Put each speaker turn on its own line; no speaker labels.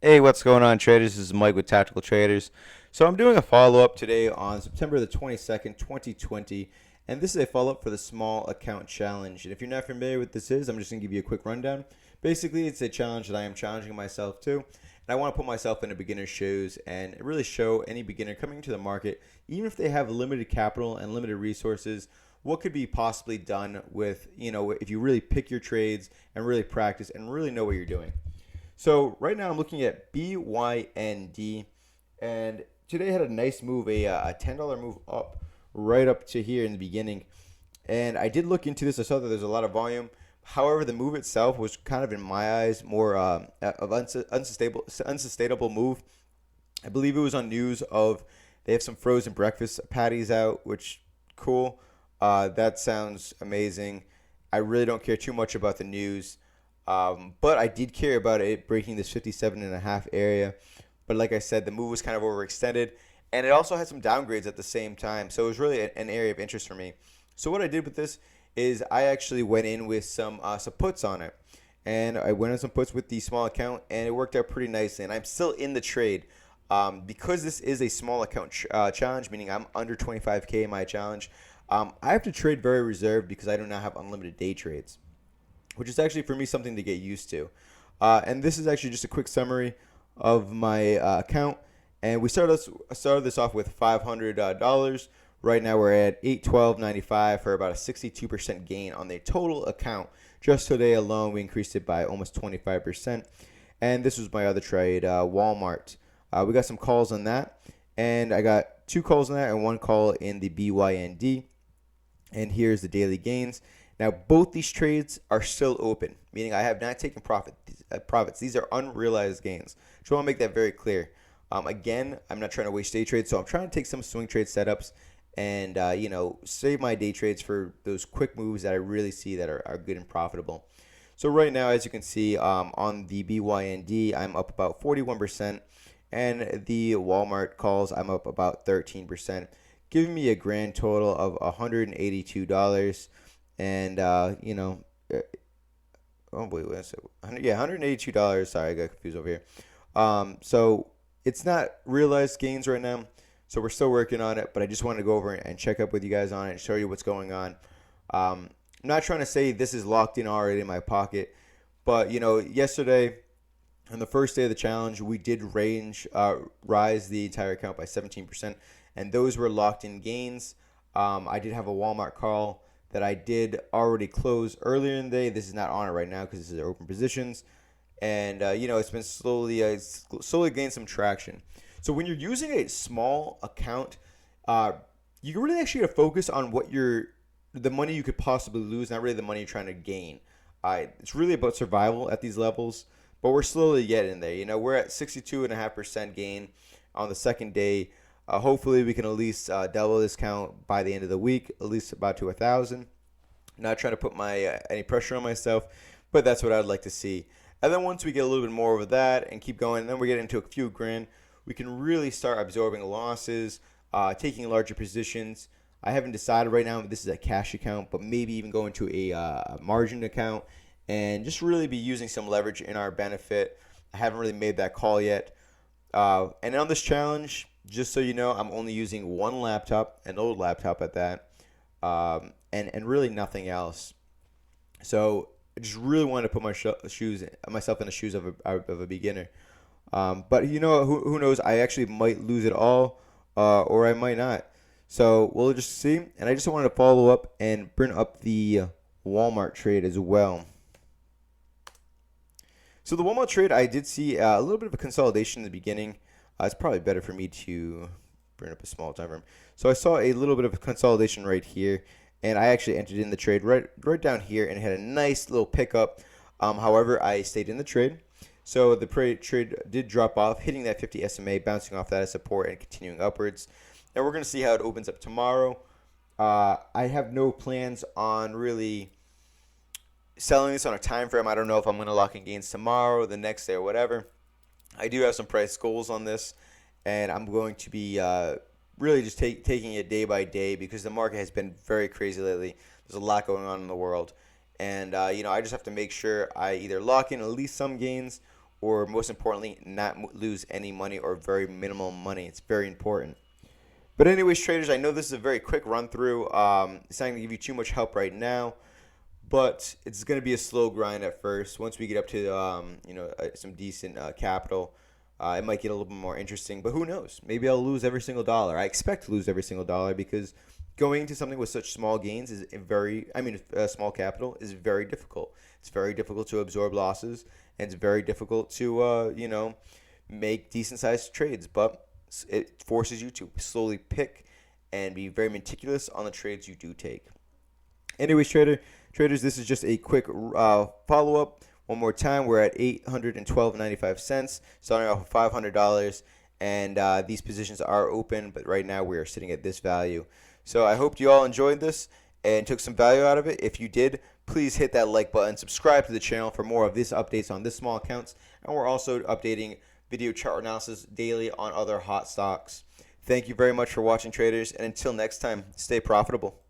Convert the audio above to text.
Hey, what's going on, traders? This is Mike with Tactical Traders. So I'm doing a follow-up today on September the 22nd, 2020, and this is a follow-up for the Small Account Challenge. And if you're not familiar with this is, I'm just going to give you a quick rundown. Basically, it's a challenge that I am challenging myself to, and I want to put myself in a beginner's shoes and really show any beginner coming to the market, even if they have limited capital and limited resources, what could be possibly done with, if you really pick your trades and really practice and really know what you're doing. So right now I'm looking at BYND, and today had a nice move, a $10 move up, right up to here in the beginning. And I did look into this. I saw that there's a lot of volume. However, the move itself was kind of, in my eyes, more of unsustainable move. I believe it was on news of they have some frozen breakfast patties out, which cool. That sounds amazing. I really don't care too much about the news. But I did care about it breaking this 57.5 area. But like I said, the move was kind of overextended. And it also had some downgrades at the same time. So it was really an area of interest for me. So what I did with this is I actually went in with some puts on it. And I went on some puts with the small account, and it worked out pretty nicely. And I'm still in the trade. Because this is a small account challenge, meaning I'm under 25K in my challenge, I have to trade very reserved because I do not have unlimited day trades, which is actually for me something to get used to. And this is actually just a quick summary of my account. And we started this off with $500. Right now we're at $812.95 for about a 62% gain on the total account. Just today alone, we increased it by almost 25%. And this was my other trade, Walmart. We got some calls on that. And I got 2 calls on that and 1 call in the BYND. And here's the daily gains. Now, both these trades are still open, meaning I have not taken profits. These are unrealized gains. Just want to make that very clear. Again, I'm not trying to waste day trades, so I'm trying to take some swing trade setups and save my day trades for those quick moves that I really see that are good and profitable. So right now, as you can see, on the BYND, I'm up about 41%, and the Walmart calls, I'm up about 13%, giving me a grand total of $182. And oh wait, what's it? Yeah, $182. Sorry, I got confused over here. So it's not realized gains right now, so we're still working on it. But I just wanted to go over and check up with you guys on it and show you what's going on. I'm not trying to say this is locked in already in my pocket, but yesterday on the first day of the challenge, we did rise the entire account by 17%, and those were locked in gains. I did have a Walmart call that I did already close earlier in the day. This is not on it right now because this is open positions. And, it's been slowly gained some traction. So when you're using a small account, you really actually got to focus on the money you could possibly lose, not really the money you're trying to gain. It's really about survival at these levels, but we're slowly getting there. We're at 62.5% gain on the second day. Hopefully we can at least double this count by the end of the week, at least about to 1,000. Not trying to put any pressure on myself, but that's what I'd like to see. And then once we get a little bit more over that and keep going, and then we get into a few grand, we can really start absorbing losses, taking larger positions. I haven't decided right now if this is a cash account, but maybe even go into a margin account and just really be using some leverage in our benefit. I haven't really made that call yet. And on this challenge, just so you know, I'm only using one laptop, an old laptop at that, and really nothing else. So I just really wanted to put myself in the shoes of a beginner. But who knows? I actually might lose it all, or I might not. So we'll just see. And I just wanted to follow up and bring up the Walmart trade as well. So the Walmart trade, I did see a little bit of a consolidation in the beginning. It's probably better for me to bring up a small time frame. So I saw a little bit of a consolidation right here, and I actually entered in the trade right down here, and it had a nice little pickup. However, I stayed in the trade. So the trade did drop off, hitting that 50 SMA, bouncing off that as support and continuing upwards. And we're going to see how it opens up tomorrow. I have no plans on really selling this on a time frame. I don't know if I'm going to lock in gains tomorrow, the next day, or whatever. I do have some price goals on this, and I'm going to be really just taking it day by day because the market has been very crazy lately. There's a lot going on in the world, and I just have to make sure I either lock in at least some gains or most importantly, not lose any money or very minimal money. It's very important. But anyways, traders, I know this is a very quick run through. It's not going to give you too much help right now, but it's going to be a slow grind at first. Once we get up to some decent capital, it might get a little bit more interesting. But who knows? Maybe I'll lose every single dollar. I expect to lose every single dollar because going into something with such small gains is small capital is very difficult. It's very difficult to absorb losses, and it's very difficult to make decent sized trades. But it forces you to slowly pick and be very meticulous on the trades you do take. Anyways, traders, this is just a quick follow-up. One more time, we're at $812.95, starting off with $500, and these positions are open, but right now we are sitting at this value. So I hope you all enjoyed this and took some value out of it. If you did, please hit that like button, subscribe to the channel for more of these updates on this small accounts, and we're also updating video chart analysis daily on other hot stocks. Thank you very much for watching, traders, and until next time, stay profitable.